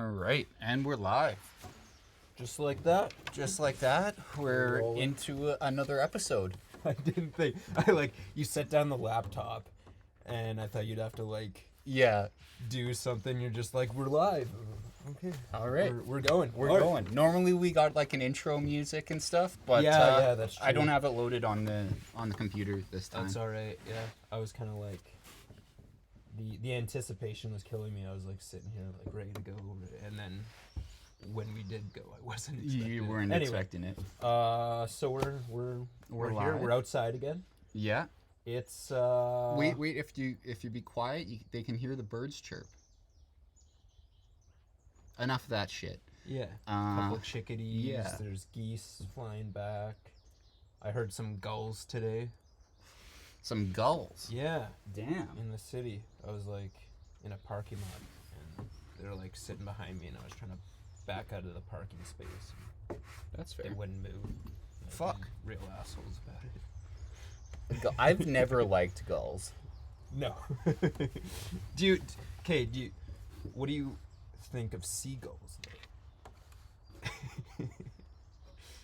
All right, and we're live. Just like that. Just like that, we're Rolling. into another episode. I didn't think. You set down the laptop, and I thought you'd have to, Yeah. do something. You're just like, we're live. Okay. All right. We're going. We're going. Normally we got like an intro music and stuff, but Yeah, that's true. I don't have it loaded on the computer this time. That's all right. Yeah. I was kind of like, the anticipation was killing me. I was like sitting here like ready to go, and then when we did go, I wasn't expecting You weren't expecting it. So we're here. live. We're outside again. Yeah. It's Wait. If you be quiet, they can hear the birds chirp. Enough of that shit. Yeah. A couple chickadees. yeah. There's geese flying back. I heard some gulls today. Some gulls. Yeah. Damn. In the city. I was like in a parking lot, and they're like sitting behind me, and I was trying to back out of the parking space. That's fair. They wouldn't move. Fuck. Real assholes about it. I've never liked gulls. No. What do you think of seagulls?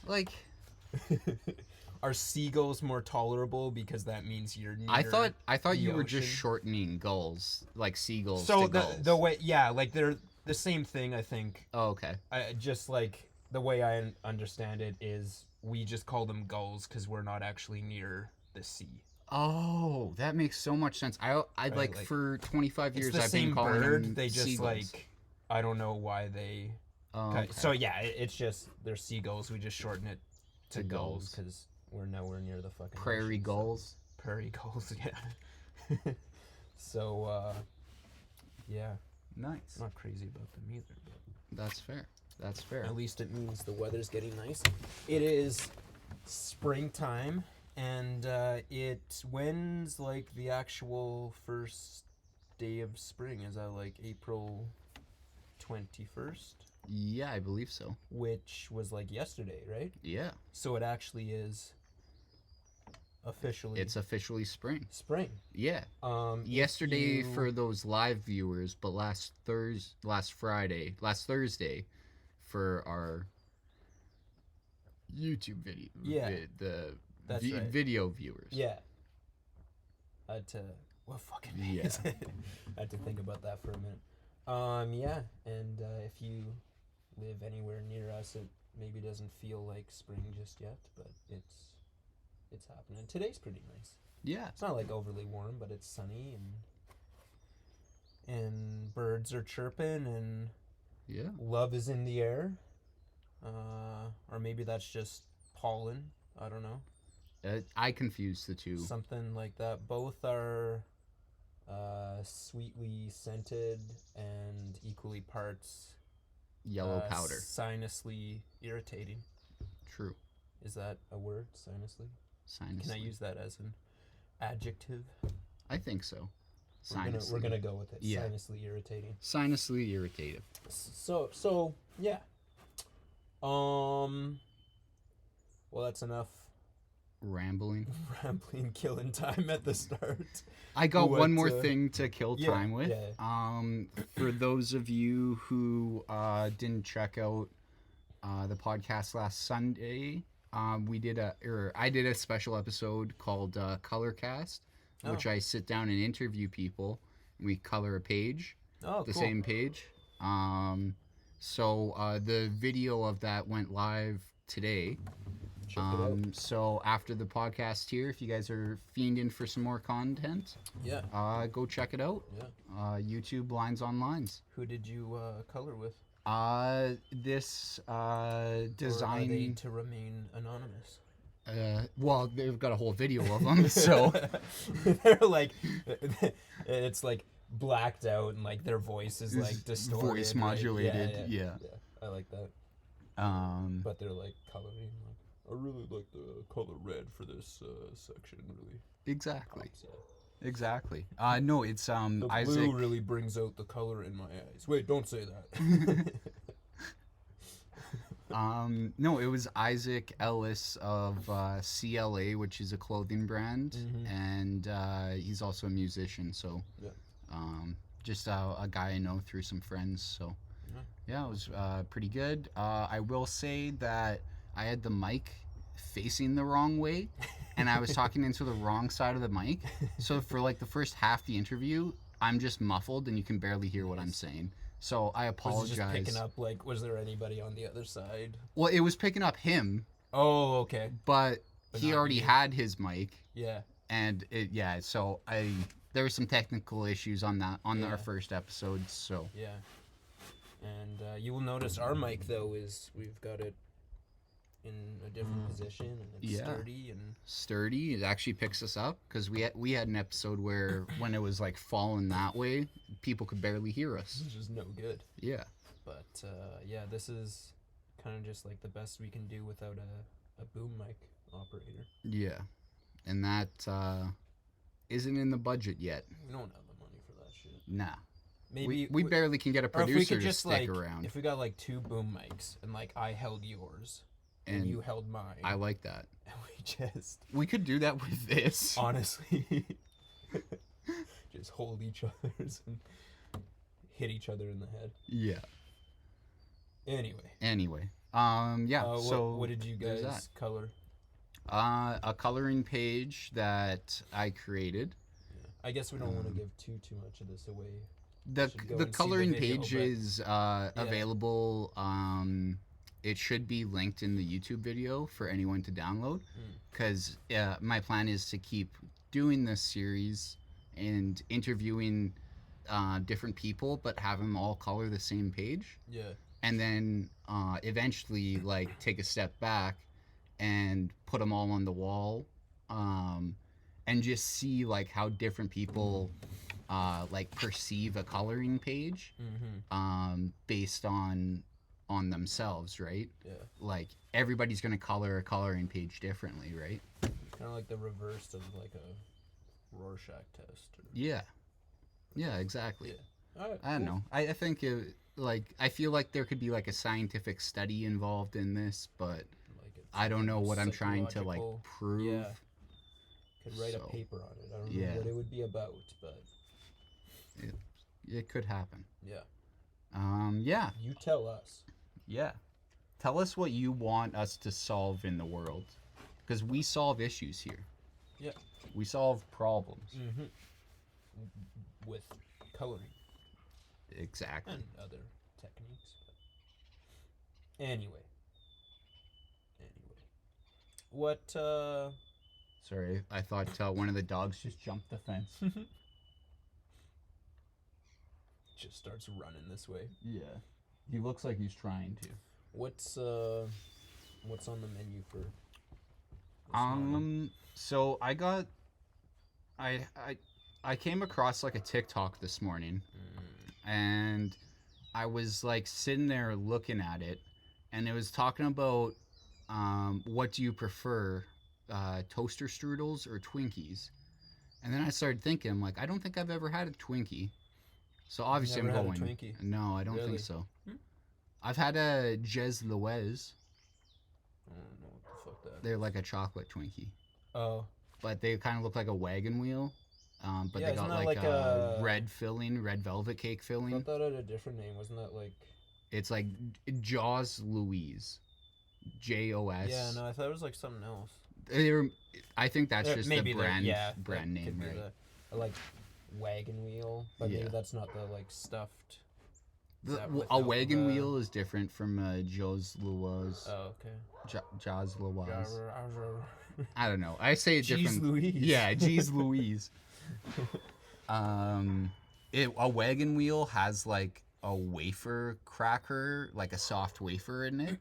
Like, are seagulls more tolerable because that means you're near I thought you were just ocean? shortening gulls, like seagulls So to gulls. the way, yeah, like they're the same thing, I think. Oh, okay. Just like the way I understand it is we just call them gulls because we're not actually near the sea. Oh, that makes so much sense. I Right, like for 25 It's years the I've same been calling bird. them They just seagulls. I don't know why they. Oh, Okay. okay. So yeah, it's just they're seagulls. We just shorten it to To gulls gulls. because we're nowhere near the fucking Prairie ocean, so- gulls. Prairie gulls, yeah. So yeah, Nice. not crazy about them either, but That's fair. That's fair. at least it means the weather's getting nice. It is springtime, and when's like the actual first day of spring? Is that like April 21st? Yeah, I believe so. Which was like yesterday, right? Yeah. So it actually is officially It's officially spring. spring. Yeah. If Yesterday you- for those live viewers, but last Thursday for our YouTube video. Yeah. That's right. Video viewers. Yeah. I had to. What fucking day Yeah. is it? I had to think about that for a minute. Yeah, and if you live anywhere near us, it maybe doesn't feel like spring just yet, but it's happening. Today's pretty nice. Yeah. It's not like overly warm, but it's sunny, and birds are chirping, and Yeah. love is in the air. Or maybe that's just pollen. I don't know. I confuse the two. Something like that. Both are sweetly scented and equally parts Yellow powder. sinusly irritating. True. Is that a word? Sinusly? Sinus. Can I use that as an adjective? I think so. We're gonna go with it. Yeah. Sinusly irritating. Sinusly irritative. So yeah. Well, that's enough Rambling. rambling, killing time at the start. I got What, one more thing to kill yeah, time with. yeah. For those of you who didn't check out the podcast last Sunday, I did a special episode called Colorcast, which I sit down and interview people. We color a page, Oh, the cool. same page. So the video of that went live today. Check it out. So after the podcast here, if you guys are fiending for some more content, Yeah. go check it out. Yeah. YouTube Lines on Lines. Who did you color with? This Or are they design. to remain anonymous? Well, they've got a whole video of them, so They're like, it's like blacked out, and like their voice is like distorted. voice right? modulated. Yeah. I like that. But they're like coloring. Like, I really like the color red for this section. Really. Exactly. pops out. Exactly. No, it's The Isaac. blue really brings out the color in my eyes. Wait, don't say that. No, it was Isaac Ellis of CLA, which is a clothing brand, and he's also a musician. So, Yeah. just a guy I know through some friends. So, Yeah, it was pretty good. I will say that I had the mic facing the wrong way, and I was talking into the wrong side of the mic. So for like the first half the interview, I'm just muffled and you can barely hear what I'm saying. So I Was it apologize. just picking up, like, was there anybody on the other side? Well, it was picking up him, Oh, okay. but But he not already you. had his mic, Yeah. and so there were some technical issues on Yeah. our first episode. So Yeah. And you will notice our mic, though, is we've got it in a different position, and it's Yeah. sturdy and sturdy. It actually picks us up because we had an episode where when it was like falling that way, people could barely hear us. it's just no good. Yeah. But yeah, this is kind of just like the best we can do without a boom mic operator. Yeah. And that isn't in the budget yet. We don't have the money for that shit. Nah. Maybe we barely can get a or if we producer could to just stick like around. if we got like 2 boom mics and like I held yours and you held mine. I like that. And we just We could do that with this. honestly just hold each other's and hit each other in the head. Yeah. Anyway. Yeah. So what did you there's guys color? a coloring page that I created. I guess we don't want to give too much of this away. The Should go the and see coloring the video, page but- is available. It should be linked in the YouTube video for anyone to download. Because my plan is to keep doing this series and interviewing different people, but have them all color the same page. Yeah. And then eventually, like, take a step back and put them all on the wall, and just see like how different people like perceive a coloring page, based on themselves, right? Yeah. Like everybody's gonna color a coloring page differently, right? Kind of like the reverse of like a Rorschach test. Or... Yeah. Yeah, exactly. Yeah. All right, I don't know. I think I feel like there could be like a scientific study involved in this, but Like it's I don't know what I'm trying to like psychological- prove. Yeah. Could write So, a paper on it. I don't yeah. know what it would be about, but It could happen. yeah. Yeah. You tell us. Yeah. Tell us what you want us to solve in the world. Because we solve issues here. Yeah. We solve problems. With coloring Exactly. and other techniques. But... Anyway. What, Sorry, I thought one of the dogs just jumped the fence. just starts running this way. Yeah. He looks like he's trying to. What's on the menu for this morning? So I came across like a TikTok this morning, and I was like sitting there looking at it, and it was talking about what do you prefer, toaster strudels or Twinkies? And then I started thinking, I'm like, I don't think I've ever had a Twinkie. So obviously Never I'm had a going. Twinkie? No, I don't Really? think so. I've had a Jez Louise. I don't know what the fuck that They're is. like a chocolate Twinkie, Oh. but they kind of look like a wagon wheel. But Yeah, they got isn't that like like a a- red filling, red velvet cake I filling. thought that had a different name. Wasn't that like... It's like Jaws Louise, JOS. Yeah, no, I thought it was like something else. I think that's just the maybe brand that brand name, could be right? the like wagon wheel, but Yeah. maybe that's not the like stuffed. Is that A without wagon the- wheel is different from Jaws Louise. Oh, okay. Jaws Louise. Jar- I don't know. I say it Jeez different. Louise. Yeah, Jeez Louise. A wagon wheel has like a wafer cracker, like a soft wafer in it,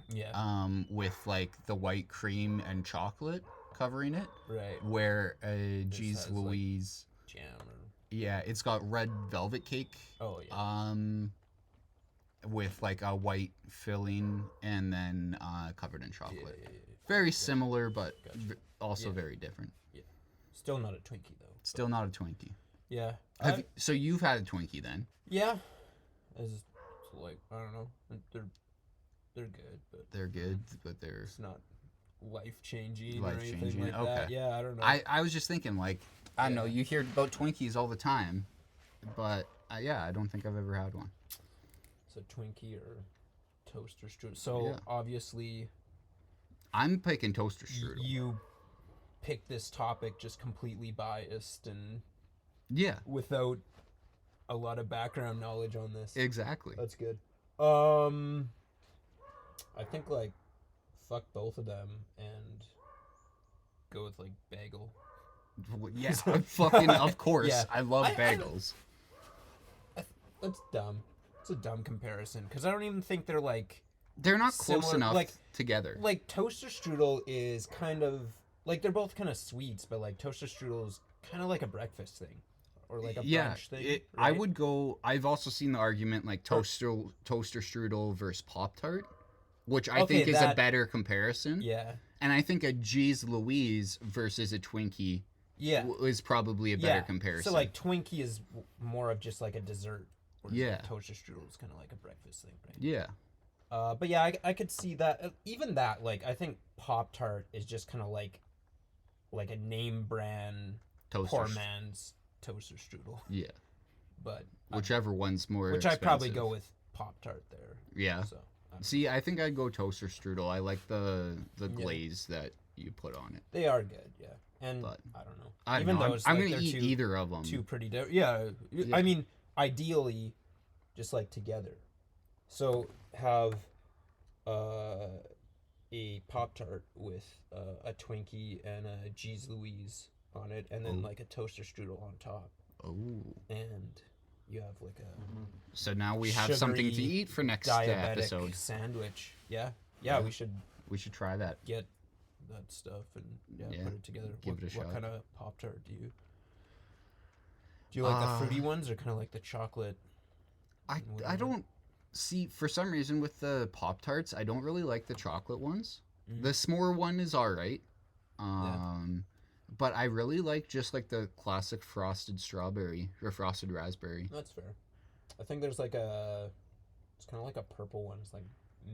Yeah. with like the white cream and chocolate covering it. Right. Where a This Jeez has, like, Louise, Jam or... yeah, it's got red velvet cake, Oh, yeah. with like a white filling and then covered in chocolate. Yeah. Very similar, but Gotcha. also Yeah. very different. Still not a Twinkie, though. Still not a Twinkie. Yeah. So you've had a Twinkie then? Yeah. As like, I don't know. They're good, but They're good, but they're it's not life-changing or anything life-changing. like that. Okay. Yeah, I don't know. I was just thinking, like, I don't know, Yeah. you hear about Twinkies all the time, but yeah, I don't think I've ever had one. So Twinkie or toaster strudel. So Yeah. obviously I'm picking toaster strudel. you picked this topic just completely biased and Yeah, without a lot of background knowledge on this. exactly. That's good. I think like fuck both of them and go with like bagel. Yeah, fucking of course. Yeah. I love I- bagels. That's dumb. It's a dumb comparison because I don't even think they're like They're not close similar- enough like- together. like toaster strudel is kind of like they're both kind of sweets, but like toaster strudel is kind of like a breakfast thing or like a brunch thing. I right? would go. I've also seen the argument like toaster strudel versus Pop Tart, which I Okay, think is a that- better comparison. Yeah. And I think a G's Louise versus a Twinkie Yeah. is probably a better comparison. So like Twinkie is more of just like a dessert. Whereas Yeah. like toaster strudel is kind of like a breakfast thing, right? yeah, But yeah, I could see that. Even that, like I think Pop Tart is just kind of like a name brand toaster. poor man's toaster strudel. Yeah, But whichever one's more. which I'd probably expensive. go with Pop Tart there. Yeah. So I don't See, I think I'd go toaster strudel. I like the glaze that you put on it. They are good, yeah. And But I don't know. I don't Even know. those, I'm like, gonna they're eat either of them. two pretty yeah. Yeah. I mean, ideally, just like together. So have a Pop Tart with a Twinkie and a G's Louise on it, and then Ooh. like a toaster strudel on top, Oh, and you have like a so now we have something to sugary eat for next diabetic episode. sandwich. Yeah, Yeah. we should We should try that. get that stuff and Yeah, put it together. give what, it a What shot. kind of Pop Tart do you? Do you like the fruity ones or kind of like the chocolate? I Whatever. don't see, for some reason with the Pop Tarts, I don't really like the chocolate ones. Mhm. The s'more one is all right. But I really like just like the classic frosted strawberry or frosted raspberry. That's fair. I think there's like it's kind of like a purple one. It's like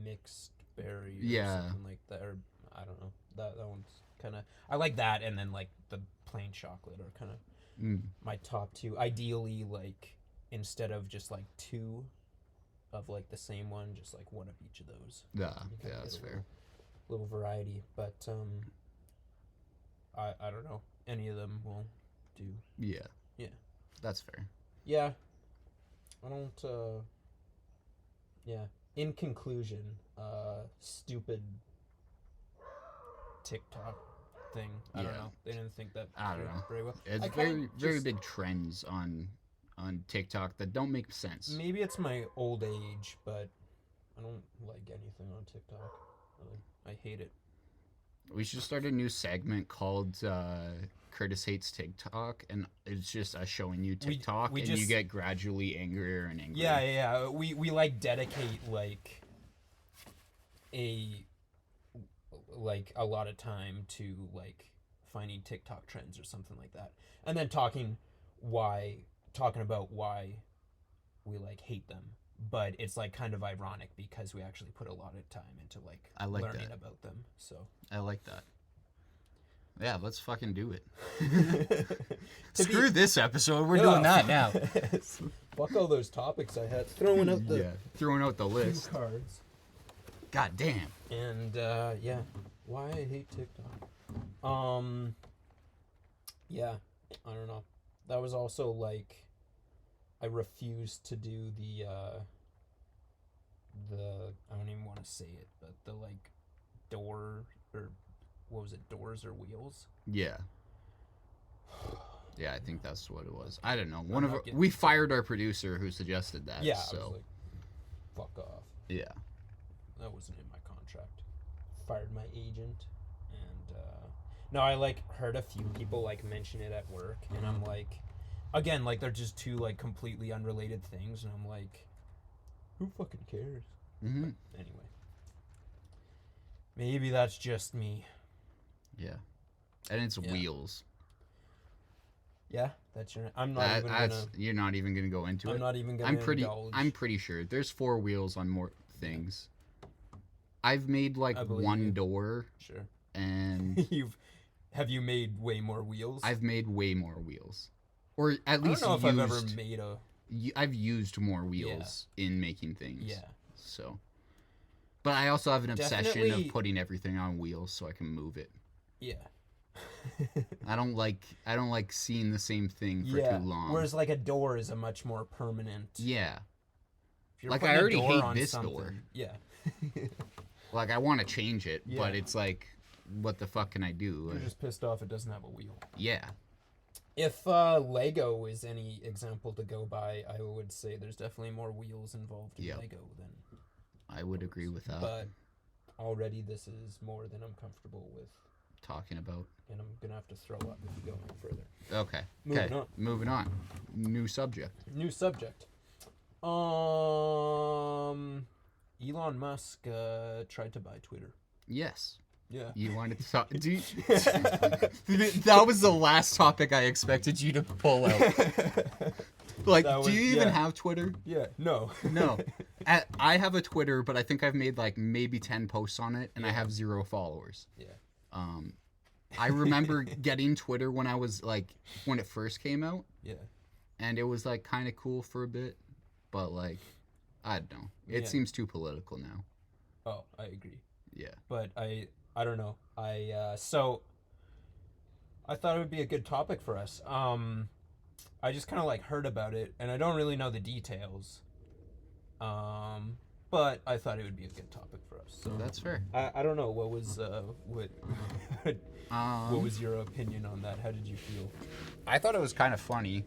mixed berry or Yeah. something like that. Or I don't know. That one's kind of, I like that, and then like the plain chocolate are kind of Mm. my top two. Ideally, like instead of just like two of like the same one, just like one of each of those. Yeah, You kinda yeah, that's get a fair. little variety, but I don't know. Any of them will do. Yeah. Yeah. That's fair. Yeah. I don't yeah. In conclusion, stupid TikTok thing. I don't Yeah. know. They didn't think that I don't through know. very well. It's I kinda very just- big trends on TikTok that don't make sense. Maybe it's my old age, but I don't like anything on TikTok. Really. I hate it. We should start a new segment called Curtis Hates TikTok, and it's just us showing you TikTok, we and you just- get gradually angrier and angrier. Yeah. We like dedicate like a lot of time to like finding TikTok trends or something like that, and then talking about why we like hate them. But it's like kind of ironic because we actually put a lot of time into like I like learning that. about them. So I like that. Yeah, let's fucking do it. To be- Screw this episode. We're Yeah. doing that now. Fuck all those topics I had. Throwing out the throwing out the cue list. cards. God damn. And yeah, why I hate TikTok. Yeah, I don't know. That was also like I refused to do the I don't even want to say it, but the like door or what was it, doors or wheels? Yeah. Yeah, I think that's what it was. I don't know. not getting We fired our producer who suggested that. Yeah, I So was like, fuck off. yeah. That wasn't in my contract. Fired my agent, and no, I like heard a few people like mention it at work, and I'm like, again, like they're just two like completely unrelated things, and I'm like, who fucking cares? Hmm. Anyway, maybe that's just me. Yeah. And it's Yeah. wheels. Yeah, that's your. I'm not even gonna. You're not even gonna go into I'm it. not even gonna. Indulge. I'm pretty sure there's 4 wheels on more things. I've made like I believe one you. door, Sure. and Have you made way more wheels? I've made way more wheels, or at I don't least know if used. I've ever made a I've used more wheels in making things. Yeah. So, but I also have an obsession Definitely- of putting everything on wheels so I can move it. Yeah. I don't like seeing the same thing for Yeah. too long. Whereas like a door is a much more permanent. Yeah. If you're Like, putting I a already door hate on this something, door. Yeah. Like, I want to change it, Yeah. but it's like, what the fuck can I do? You're just pissed off it doesn't have a wheel. Yeah. If Lego is any example to go by, I would say there's definitely more wheels involved in Yep. Lego than. I would agree with that. But already this is more than I'm comfortable with, Talking about. and I'm gonna have to throw up if we go any further. Okay. Moving on. Moving on. New subject. New subject. Elon Musk tried to buy Twitter. Yes. Yeah. You wanted to talk. That was the last topic I expected you to pull out. Like, That do was- you even yeah. have Twitter? Yeah. No. No. I have a Twitter, but I think I've made like maybe 10 posts on it, and I have 0 followers. Yeah. I remember getting Twitter when when it first came out, Yeah. and it was like kind of cool for a bit, but like, I don't know. It Yeah. seems too political now. Oh, I agree. Yeah. But I don't know. So I thought it would be a good topic for us. I just kind of like heard about it, and I don't really know the details. But I thought it would be a good topic for us. So That's fair. I don't know what was what was your opinion on that? How did you feel? I thought it was kind of funny.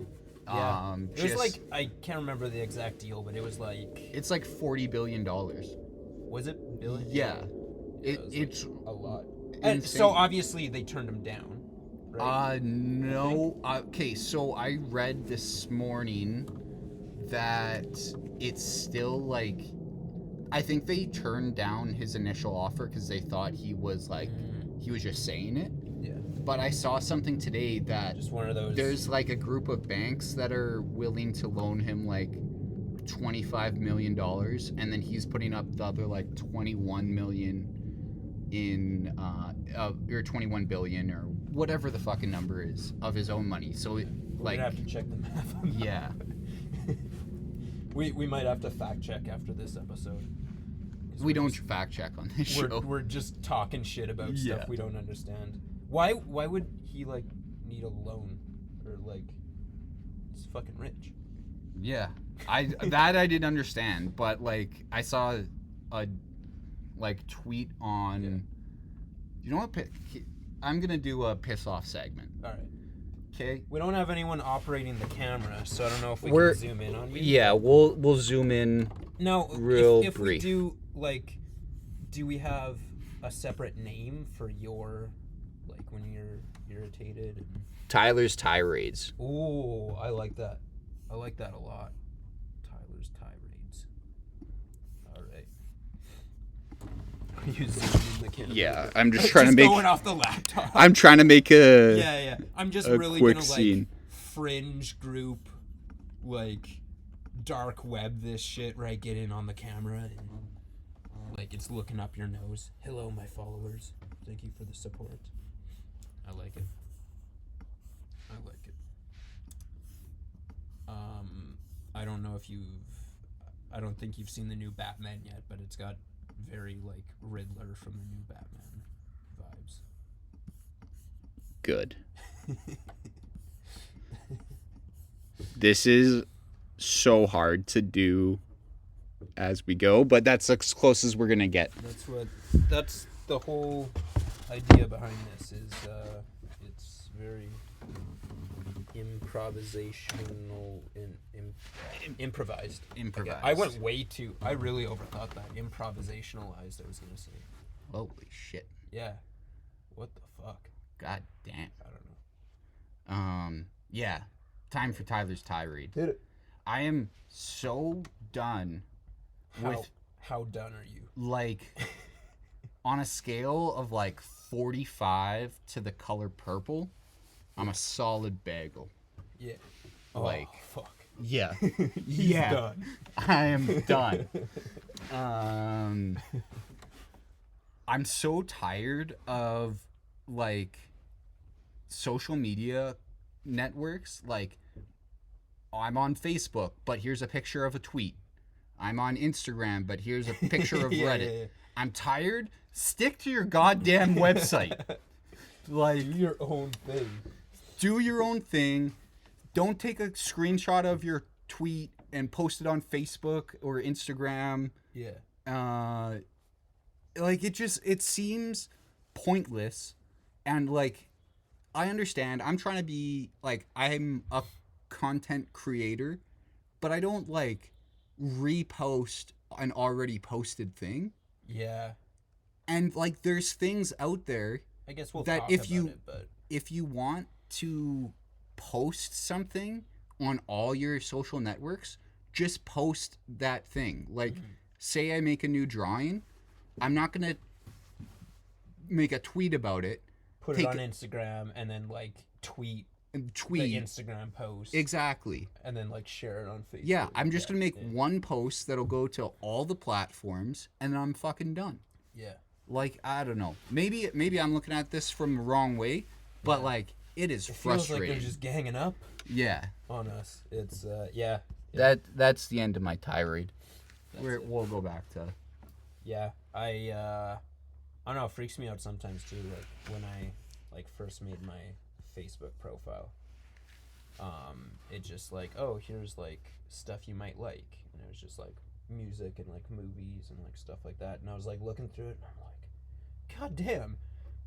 Yeah. It was just- like, I can't remember the exact deal, but it was like, it's like $40 billion. was it billion? Yeah. It was, It's a lot. And so insane. obviously they turned him down. Right? No. Okay, so I read this morning that it's still like, I think they turned down his initial offer because they thought he was like, he was just saying it. Yeah. But I saw something today that Just one of those. there's like a group of banks that are willing to loan him like $25 million, and then he's putting up the other like 21 million in or 21 billion or whatever the fucking number is of his own money. So We're like, gonna have to check the math on that. yeah. We might have to fact check after this episode. 'Cause We we're don't just- fact check on this show. We're just talking shit about Yeah. stuff we don't understand. Why would he like need a loan, or like he's fucking rich? Yeah, I didn't understand, but like I saw a like tweet on. Yeah. You know what? I'm gonna do a piss off segment. All right. Okay. We don't have anyone operating the camera, so I don't know if we We're- can zoom in on you. Yeah, we'll zoom in. No, Real if we brief. do, like, do we have a separate name for your, like, when you're irritated? And... Tyler's tirades. Ooh, I like that. I like that a lot. Tyler's tirades. All right. Are you zooming in the camera? Yeah, I'm just It's trying to make. going off the laptop. I'm trying to make a. Yeah. I'm just a really quick gonna scene. like fringe group, like dark web this shit where I get in on the camera and like it's looking up your nose. Hello, my followers. Thank you for the support. I like it. I don't know if I don't think you've seen the new Batman yet, but it's got very like Riddler from the new Batman vibes. Good. This is so hard to do as we go, but that's as close as we're gonna get. That's the whole idea behind this is it's very improvisational improvised. Improvised. I went way too. I really overthought that. Improvisationalized, I was gonna say. Holy shit. Yeah. What the fuck? God damn. I don't know. Yeah. Time for Tyler's tirade. Hit it. I am so done with, How done are you? like, on a scale of like 45 to the color purple, I'm a solid bagel. Yeah. Like, oh, fuck. Yeah. He's done. I am done. I'm so tired of like social media networks like I'm on Facebook, but here's a picture of a tweet. I'm on Instagram, but here's a picture of Reddit. Yeah. I'm tired. Stick to your goddamn website. Like, Do your own thing. do your own thing. Don't take a screenshot of your tweet and post it on Facebook or Instagram. Yeah. Like, it seems pointless. And like, I understand. I'm trying to be like, I'm a content creator, but I don't like repost an already posted thing. Yeah. And like, there's things out there I guess we'll that talk if about you it, but if you want to post something on all your social networks, just post that thing. Like, say I make a new drawing, I'm not gonna make a tweet about it. put Take it on Instagram and then like tweet and the tweet Instagram post exactly. and then like share it on Facebook. Yeah, I'm just gonna make yeah. one post that'll go to all the platforms, and then I'm fucking done. Yeah. Like, I don't know. Maybe I'm looking at this from the wrong way, but like, it is It feels frustrating. like they're just ganging up Yeah. on us. It's yeah. That's the end of my tirade. That's We'll it. go back to Yeah. I don't know, it freaks me out sometimes too, like when I like first made my Facebook profile. It just like, oh, here's like stuff you might like. And it was just like music and like movies and like stuff like that. And I was like looking through it and I'm like, God damn.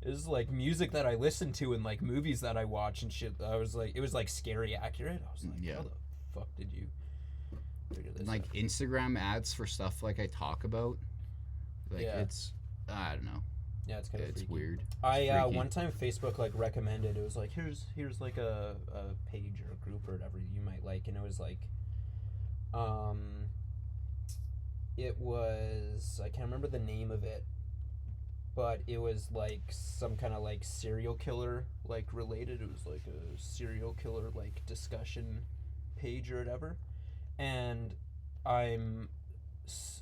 This is like music that I listen to and like movies that I watch and shit. I was like, it was like scary accurate. I was like, Yeah. how the fuck did you figure this like out? Instagram ads for stuff like I talk about. Like, Yeah. it's, I don't know. Yeah, it's kind of It's freaky. weird. I freaky. one time Facebook like recommended, it was like here's like a page or a group or whatever you might like, and it was like it was, I can't remember the name of it, but it was like some kind of like serial killer like related. It was like a serial killer like discussion page or whatever, and I'm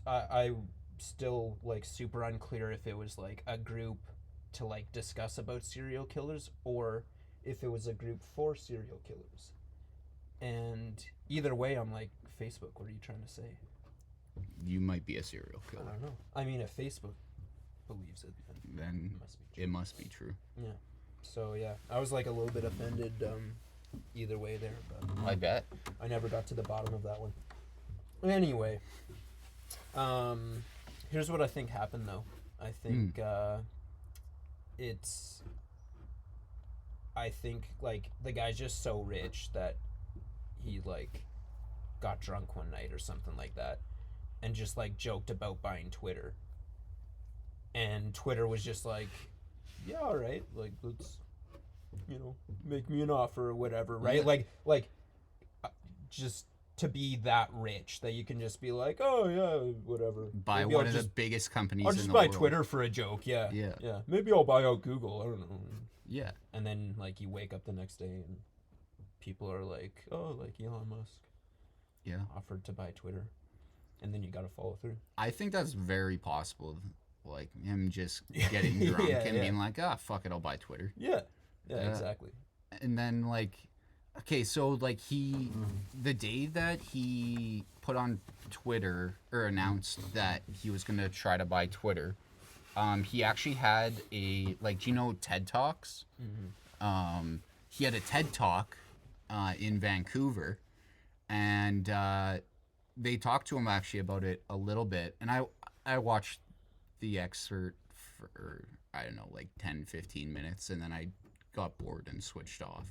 I still like super unclear if it was like a group to like discuss about serial killers or if it was a group for serial killers. And either way, I'm like, Facebook, what are you trying to say? You might be a serial I killer. don't know. I mean, if Facebook believes it, Then it must be true. it must be true. Yeah. So yeah, I was like a little bit offended either way there, but I bet. I never got to the bottom of that one. Anyway, here's what I think happened though. I think it's, I think like the guy's just so rich that he like got drunk one night or something like that and just like joked about buying Twitter. And Twitter was just like, yeah, all right, like let's, you know, make me an offer or whatever, right? Yeah. Like just to be that rich that you can just be like, oh yeah, whatever. Buy Maybe one I'll of the just, biggest companies I'll in just the buy world. Twitter for a joke, yeah. Yeah. Yeah. Maybe I'll buy out Google, I don't know. Yeah. And then like you wake up the next day and people are like, oh, like Elon Musk Yeah. offered to buy Twitter. And then you gotta follow through. I think that's very possible. Like, him just getting drunk Yeah, and yeah. being like, ah, fuck it, I'll buy Twitter. Yeah. Yeah, exactly. And then, like, okay, so, like, the day that he put on Twitter, or announced that he was going to try to buy Twitter, he actually had a, like, do you know TED Talks? He had a TED Talk in Vancouver, and they talked to him actually about it a little bit, and I watched the excerpt for, I don't know, like 10, 15 minutes, and then I got bored and switched off.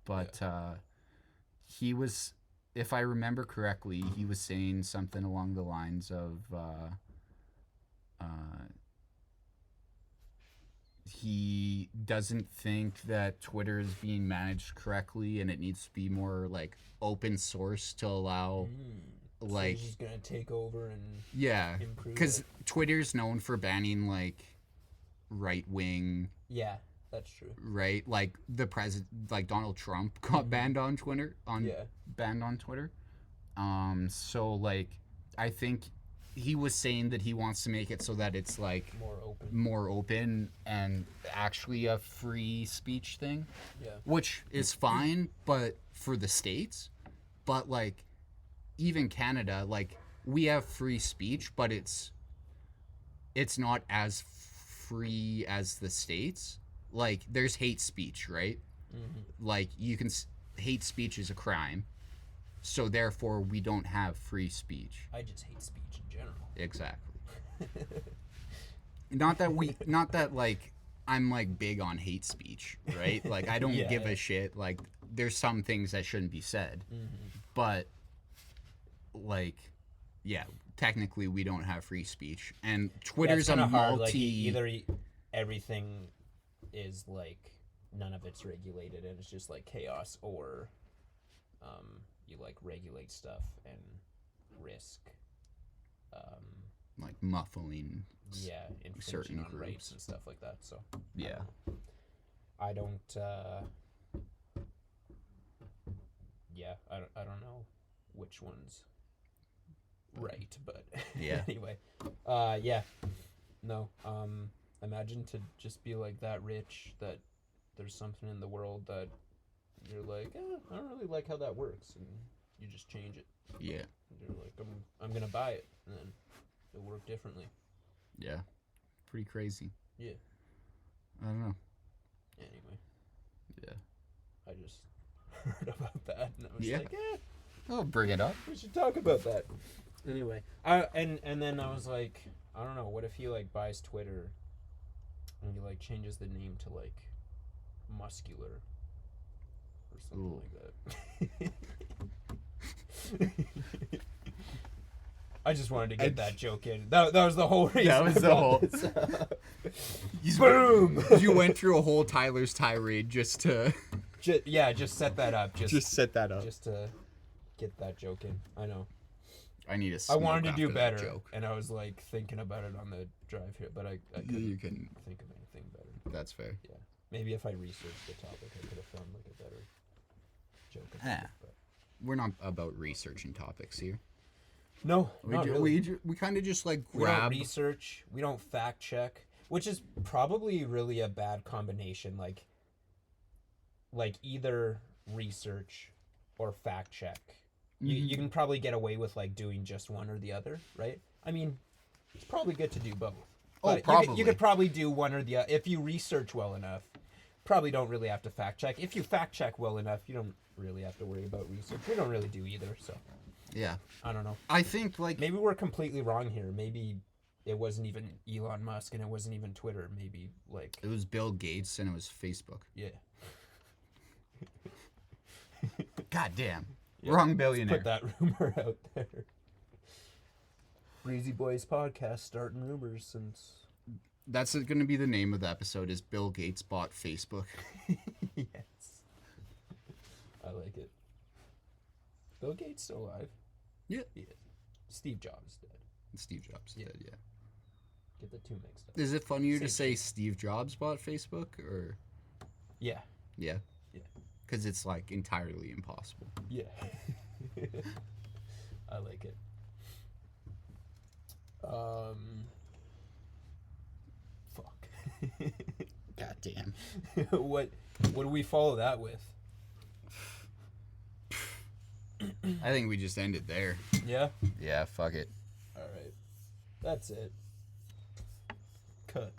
But he was, if I remember correctly, he was saying something along the lines of he doesn't think that Twitter is being managed correctly, and it needs to be more like open source to allow So like, he's just gonna take over and yeah, improve because it. Twitter's known for banning like right wing, Yeah, that's true. right? Like the president, like Donald Trump got banned on Twitter, Yeah. banned on Twitter. So like, I think he was saying that he wants to make it so that it's like More open. and actually a free speech thing, Yeah. which is fine, but for the states, but like even Canada, like we have free speech, but it's not as free as the States. Like there's hate speech, right? Like you can hate speech is a crime, so therefore we don't have free speech. I just hate speech in general. Exactly. Not that like I'm like big on hate speech, right? Like I don't give a shit. Like there's some things that shouldn't be said, but like, yeah, technically we don't have free speech, and Twitter's a hard. Like multi. either everything is like none of it's regulated and it's just like chaos, or you like regulate stuff and risk like muffling infringing certain on groups rights and stuff like that. So yeah, I don't I don't know which one's right, but yeah. anyway, no, imagine to just be like that rich that there's something in the world that you're like, I don't really like how that works, and you just change it. Yeah. You're like, I'm gonna buy it, and then it'll work differently. Yeah. Pretty crazy. Yeah. I don't know. Anyway. Yeah. I just heard about that, and I was like, I'll bring it up. we should talk about that. Anyway, and then I was like, I don't know, what if he like buys Twitter and he like changes the name to like Muscular or something like that. I just wanted to get that joke in. That was the whole reason. That was the whole. Boom! You went through a whole Tyler's tirade just to. Just set that up. Just set that up. Just to get that joke in. I know. I need a. I wanted to do better, joke. and I was like thinking about it on the drive here, but I couldn't You can. think of anything better. That's fair. Yeah, maybe if I researched the topic, I could have found like a better joke. But We're not about researching topics here. no, We kind of just like we don't grab. research. We don't fact check, which is probably really a bad combination. Like either research or fact check. You can probably get away with like doing just one or the other, right? I mean, it's probably good to do both. But probably. You could probably do one or the other if you research well enough. Probably don't really have to fact check. If you fact check well enough, you don't really have to worry about research. We don't really do either, so Yeah. I don't know. I think like Maybe we're completely wrong here. Maybe it wasn't even Elon Musk and it wasn't even Twitter. Maybe like it was Bill Gates and it was Facebook. yeah. God damn. Yeah, Wrong billionaire. Put that rumor out there. Breezy Boys podcast starting rumors since. That's going to be the name of the episode. Is Bill Gates bought Facebook? Yes. I like it. Bill Gates still alive? Yeah. He is. Steve Jobs is dead. Steve Jobs Yeah. did, yeah. Get the two mixed up. Is it funnier to Same say Steve Jobs bought Facebook or? Yeah. Yeah. Yeah. Because it's like entirely impossible. Yeah. I like it. Fuck. God damn. What do we follow that with? I think we just ended there. Yeah? Yeah, fuck it. Alright. That's it. Cut.